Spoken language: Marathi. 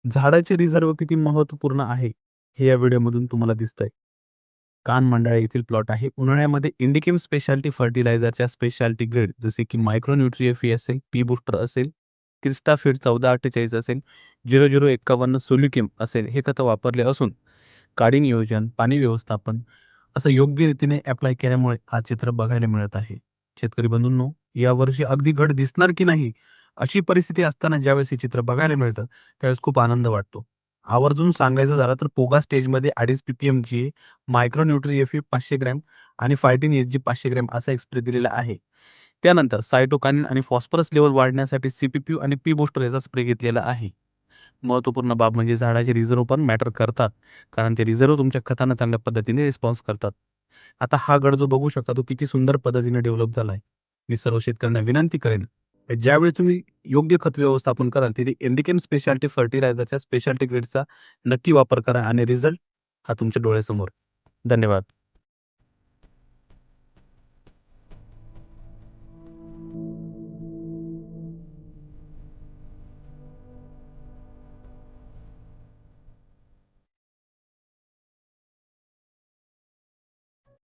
झाडाचे रिझर्व किती महत्त्वपूर्ण आहे, हे या व्हिडिओमधून तुम्हाला दिसतंय. कान मंडाळा येथील प्लॉट आहे. उन्हाळ्यामध्ये इंडिकेम स्पेशालिटी फर्टिलायझरच्या स्पेशालिटी ग्रेड जसे की मायक्रो न्यूट्रिएफी असेल, पी बूस्टर असेल, क्रिस्टाफीड 1448 असेल, 0051 सोल्युकेम असेल, हे खतं वापरले असून काडी नियोजन, पाणी व्यवस्थापन असं योग्य रीतीने ॲप्लाय केल्यामुळे आज चित्र बघायला मिळत आहे. शेतकरी बंधूंनो, यावर्षी अगदी घट दिसणार की नाही, अशी परिस्थिती असताना ज्यावेळेस हे चित्र बघायला मिळतं, त्यावेळेस खूप आनंद वाटतो. आवर्जून सांगायचं झालं तर पोगा स्टेजमध्ये 2.5 पीपीएमची मायक्रो न्यूट्री एफी 500 ग्रॅम आणि फायटिन एसजी 500 ग्रॅम असा एक स्प्रे दिलेला आहे. त्यानंतर सायटोकानिन आणि फॉस्फरस लेव्हल वाढण्यासाठी सीपीपी आणि पी बूस्टर याचा स्प्रे घेतलेला आहे. महत्त्वपूर्ण बाब म्हणजे झाडाचे रिझर्व्ह पण मॅटर करतात. कारण ते रिझर्व्ह तुमच्या खतानं चांगल्या पद्धतीने रिस्पॉन्स करतात. आता हा गड जो बघू शकता तो किती सुंदर पद्धतीने डेव्हलप झालाय. मी सर्व शेतकऱ्यांना विनंती करेन, ज्यावेळी तुम्ही योग्य खत व्यवस्थापन कराल तिथे एन स्पेशालिटी फर्टिलायझरच्या स्पेशालिटी ग्रेडचा नक्की वापर करा आणि रिझल्ट हा तुमच्या डोळ्यासमोर. धन्यवाद.